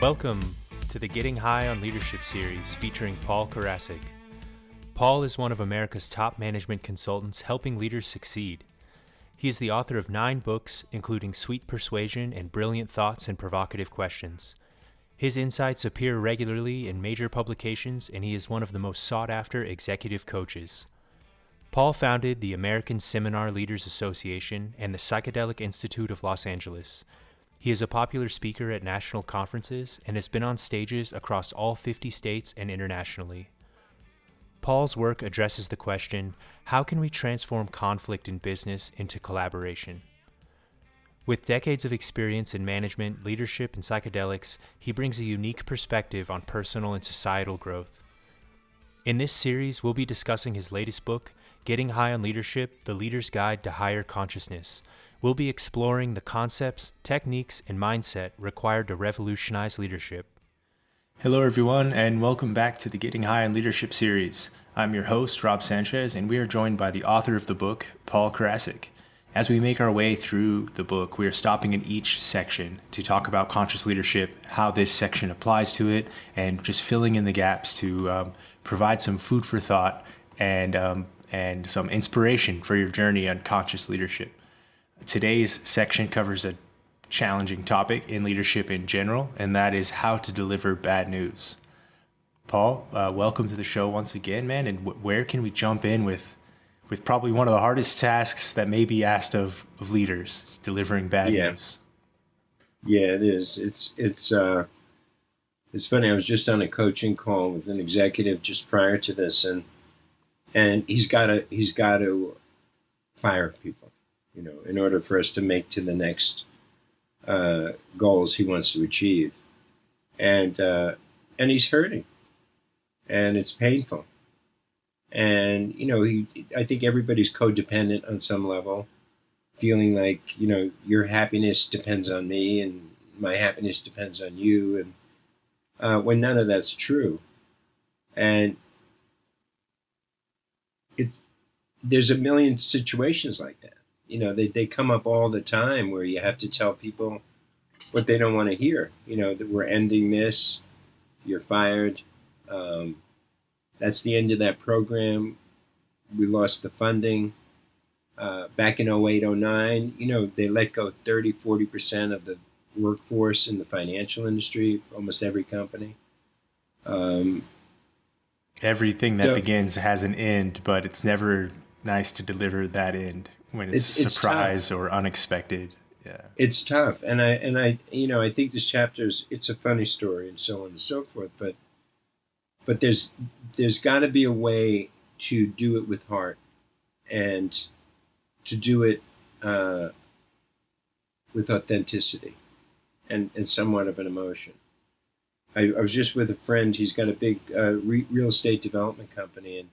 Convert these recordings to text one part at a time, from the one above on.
Welcome to the Getting High on Leadership series featuring Paul Karasik. Paul is one of America's top management consultants helping leaders succeed. He is the author of 9 books, including Sweet Persuasion and Brilliant Thoughts and Provocative Questions. His insights appear regularly in major publications, and he is one of the most sought-after executive coaches. Paul founded the American Seminar Leaders Association and the Psychedelic Institute of Los Angeles. He is a popular speaker at national conferences and has been on stages across all 50 states and internationally. Paul's work addresses the question, how can we transform conflict in business into collaboration? With decades of experience in management, leadership, and psychedelics, he brings a unique perspective on personal and societal growth. In this series, we'll be discussing his latest book, Getting High on Leadership, The Leader's Guide to Higher Consciousness. We'll be exploring the concepts, techniques, and mindset required to revolutionize leadership. Hello, everyone, and welcome back to the Getting High on Leadership series. I'm your host, Rob Sanchez, and we are joined by the author of the book, Paul Karasik. As we make our way through the book, we are stopping in each section to talk about conscious leadership, how this section applies to it, and just filling in the gaps to provide some food for thought and some inspiration for your journey on conscious leadership. Today's section covers a challenging topic in leadership in general, and that is how to deliver bad news. Paul, welcome to the show once again, man. And where can we jump in with probably one of the hardest tasks that may be asked of leaders? It's delivering bad news. Yeah, it is. It's funny. I was just on a coaching call with an executive just prior to this, and he's got to fire people, in order for us to make to the next goals he wants to achieve. And he's hurting, and it's painful. And, I think everybody's codependent on some level, feeling like, your happiness depends on me and my happiness depends on you. And when none of that's true. And there's a million situations like that. They come up all the time where you have to tell people what they don't want to hear. That we're ending this, you're fired. That's the end of that program. We lost the funding. Back in 08, 09, they let go 30, 40% of the workforce in the financial industry, almost every company. Everything that begins has an end, but it's never nice to deliver that end when it's surprise tough. Or unexpected. Yeah, it's tough, and I think this chapter it's a funny story and so on and so forth. But there's got to be a way to do it with heart, and to do it with authenticity, and somewhat of an emotion. I was just with a friend. He's got a big real estate development company, and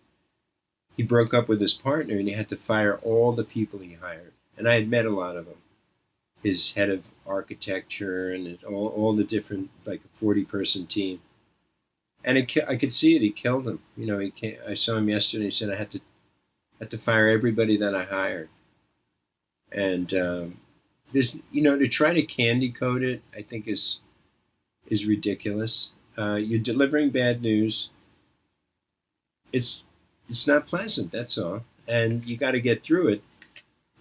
he broke up with his partner, and he had to fire all the people he hired. And I had met a lot of them. His head of architecture and all the different, like a 40-person team. And I could see it. He killed him. I saw him yesterday. He said I had to fire everybody that I hired. And this, to try to candy coat it, I think is ridiculous. You're delivering bad news. It's not pleasant, that's all. And you got to get through it.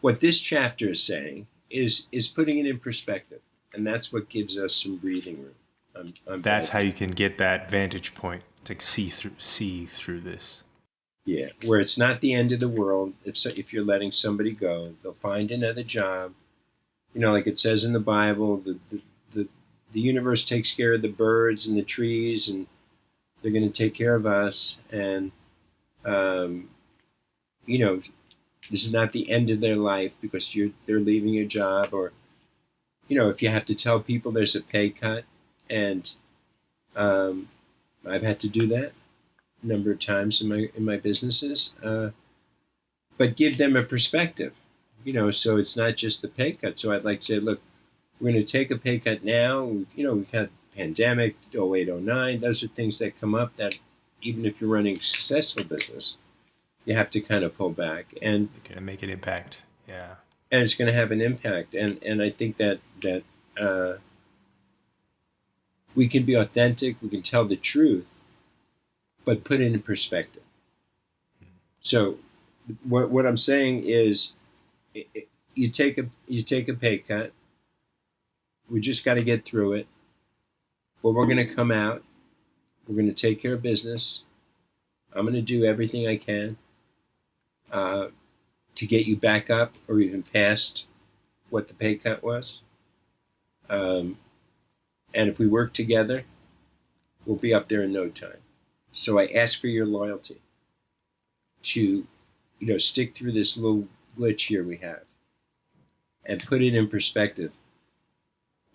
What this chapter is saying is putting it in perspective. And that's what gives us some breathing room. That's how you can get that vantage point to see through this. Yeah, where it's not the end of the world. If you're letting somebody go, they'll find another job. Like it says in the Bible, the universe takes care of the birds and the trees, and they're going to take care of us. And, this is not the end of their life because they're leaving your job. Or, if you have to tell people there's a pay cut, and I've had to do that a number of times in my businesses, but give them a perspective, so it's not just the pay cut. So I'd like to say, look, we're going to take a pay cut now. We've had pandemic, 08, 09. Those are things that come up that even if you're running a successful business, you have to kind of pull back. And you're going to make an impact. Yeah. And it's going to have an impact. And I think that We can be authentic. We can tell the truth, but put it in perspective. So what I'm saying is, you take a pay cut. We just got to get through it. But we're going to come out. We're going to take care of business. I'm going to do everything I can to get you back up or even past what the pay cut was. And if we work together, we'll be up there in no time. So I ask for your loyalty to, stick through this little glitch here we have and put it in perspective.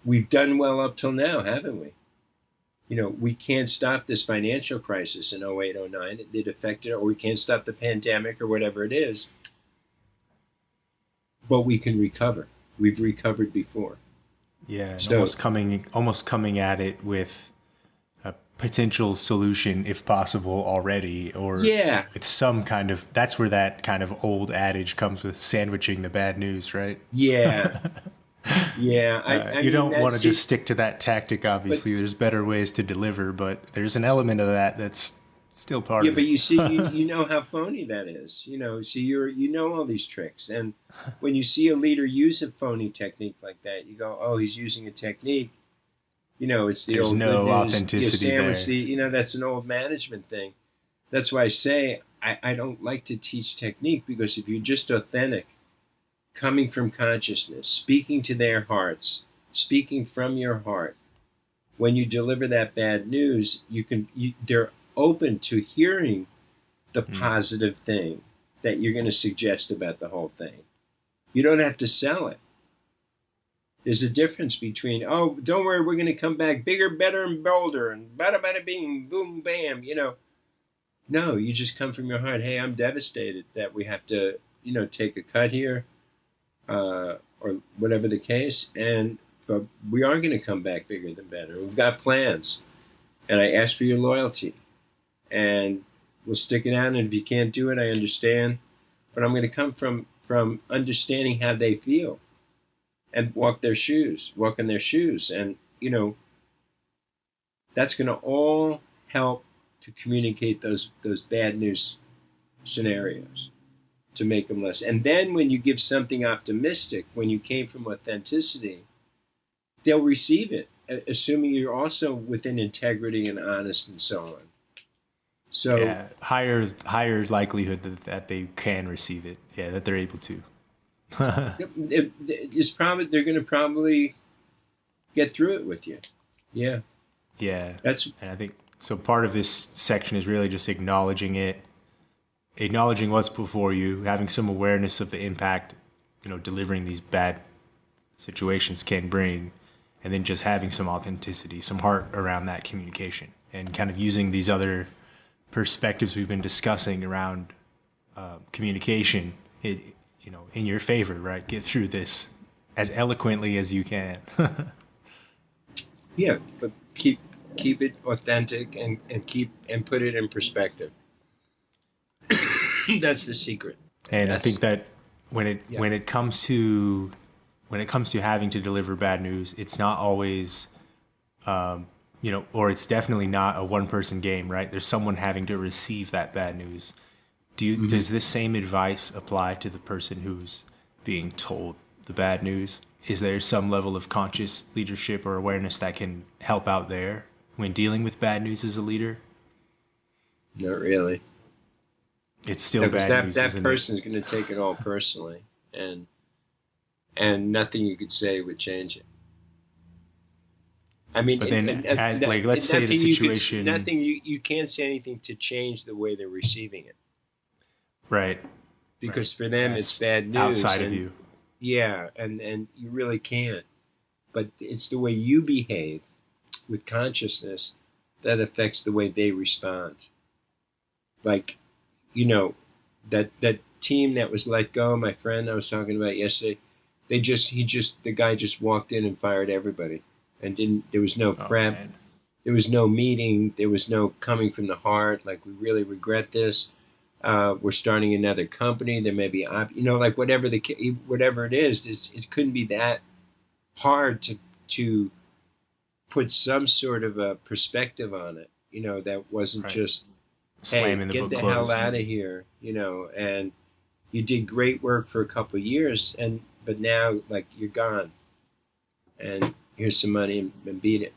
We've done well up till now, haven't we? We can't stop this financial crisis in 08, 09. It affected, or we can't stop the pandemic or whatever it is. But we can recover. We've recovered before. Yeah, so, almost coming at it with a potential solution, if possible, already, or with some kind of. That's where that kind of old adage comes with sandwiching the bad news, right? Yeah. Yeah, I you don't want to just stick to that tactic. Obviously, there's better ways to deliver, but there's an element of that that's still part of it. Yeah, but you see, you know how phony that is. So you know all these tricks, and when you see a leader use a phony technique like that, you go, "Oh, he's using a technique." It's the there's old no authenticity there. That's an old management thing. That's why I say I don't like to teach technique, because if you're just authentic, coming from consciousness, speaking to their hearts, speaking from your heart, when you deliver that bad news, they're open to hearing the positive thing that you're going to suggest about the whole thing. You don't have to sell it. There's a difference between, oh, don't worry, we're going to come back bigger, better, and bolder, and bada, bada, bing, boom, bam, No, you just come from your heart. Hey, I'm devastated that we have to, take a cut here. Or whatever the case, but we are going to come back bigger than better. We've got plans, and I ask for your loyalty, and we'll stick it out. And if you can't do it, I understand, but I'm going to come from understanding how they feel, and walk in their shoes, and that's going to all help to communicate those bad news scenarios, to make them less. And then when you give something optimistic, when you came from authenticity, they'll receive it, assuming you're also within integrity and honest and so on. So higher likelihood that they can receive it. Yeah, that they're able to. It's probably, they're going to probably get through it with you. Yeah. Yeah. And I think so. Part of this section is really just acknowledging it. Acknowledging what's before you, having some awareness of the impact, delivering these bad situations can bring, and then just having some authenticity, some heart around that communication, and kind of using these other perspectives we've been discussing around communication, in your favor, right? Get through this as eloquently as you can. Yeah, but keep it authentic and put it in perspective. That's the secret. And I think that when it comes to having to deliver bad news, it's not always, or it's definitely not a one-person game, right? There's someone having to receive that bad news. Does this same advice apply to the person who's being told the bad news? Is there some level of conscious leadership or awareness that can help out there when dealing with bad news as a leader? Not really. It's still bad news. That person's going to take it all personally, and nothing you could say would change it. I mean, but then, let's say the situation, you can't say anything to change the way they're receiving it, right? Because for them, it's bad news outside of you. Yeah, and you really can't. But it's the way you behave with consciousness that affects the way they respond. Like, that team that was let go, my friend I was talking about yesterday, the guy just walked in and fired everybody, and there was no prep, there was no meeting, there was no coming from the heart, like, we really regret this, we're starting another company, there may be, like whatever it is, it couldn't be that hard to put some sort of a perspective on it, that wasn't Right. just, hey, Slamming the get book the closed. hell out of here, and you did great work for a couple of years, but now, like, you're gone, and here's some money and beat it,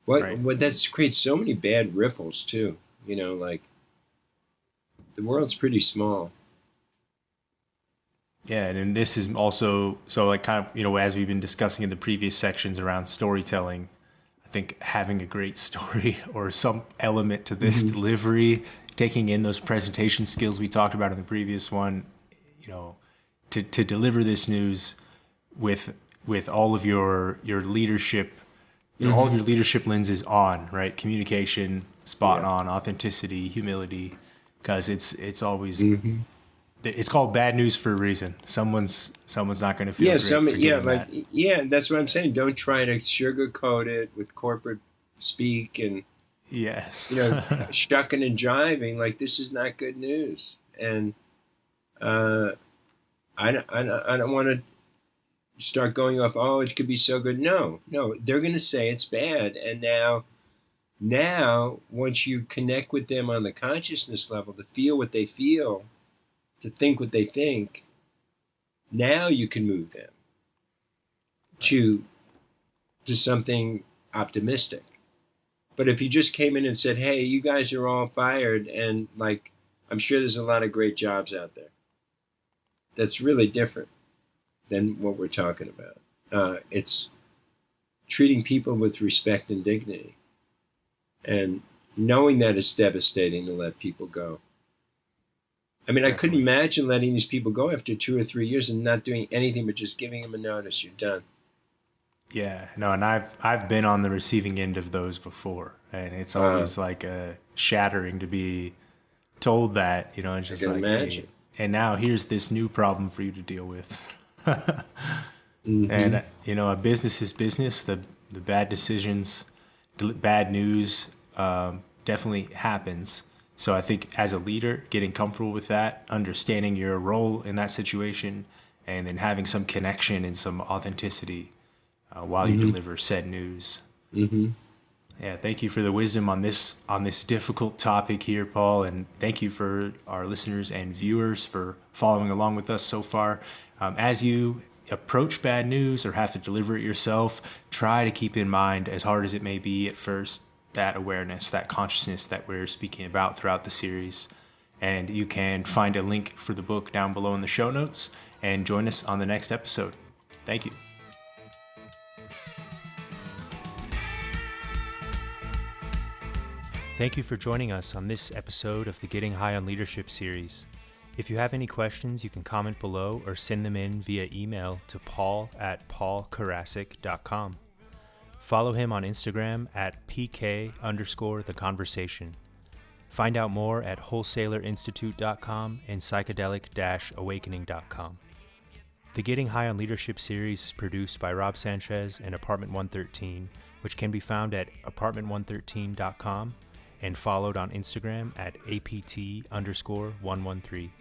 Right. What that's creates so many bad ripples too, like the world's pretty small. Yeah, and this is also so like kind of as we've been discussing in the previous sections around storytelling, I think having a great story or some element to this delivery, taking in those presentation skills we talked about in the previous one, to deliver this news with all of your leadership, all of your leadership lenses on, right? Communication, spot on, authenticity, humility, because it's always it's called bad news for a reason. Someone's not going to feel great for getting that. That's what I'm saying. Don't try to sugarcoat it with corporate speak and Yes. shucking and jiving. Like, this is not good news, and I don't want to start going off. Oh, it could be so good. No, they're going to say it's bad, and now once you connect with them on the consciousness level to feel what they feel, to think what they think, now you can move them to something optimistic. But if you just came in and said, hey, you guys are all fired, and like, I'm sure there's a lot of great jobs out there, that's really different than what we're talking about. It's treating people with respect and dignity, and knowing that it's devastating to let people go. I mean, I couldn't imagine letting these people go after 2 or 3 years and not doing anything but just giving them a notice. You're done. Yeah, no, and I've been on the receiving end of those before, and it's always like shattering to be told that, it's just like, imagine. Hey, and now here's this new problem for you to deal with. And a business is business. The bad decisions, bad news, definitely happens. So I think as a leader, getting comfortable with that, understanding your role in that situation, and then having some connection and some authenticity while you deliver said news. Yeah, thank you for the wisdom on this difficult topic here, Paul, and thank you for our listeners and viewers for following along with us so far. As you approach bad news or have to deliver it yourself, try to keep in mind, as hard as it may be at first, that awareness, that consciousness that we're speaking about throughout the series. And you can find a link for the book down below in the show notes and join us on the next episode. Thank you. Thank you for joining us on this episode of the Getting High on Leadership series. If you have any questions, you can comment below or send them in via email to paul@paulkarasik.com. Follow him on Instagram at PK_The Conversation. Find out more at wholesalerinstitute.com and psychedelic-awakening.com. The Getting High on Leadership series is produced by Rob Sanchez and Apartment 113, which can be found at apartment113.com and followed on Instagram at APT_113.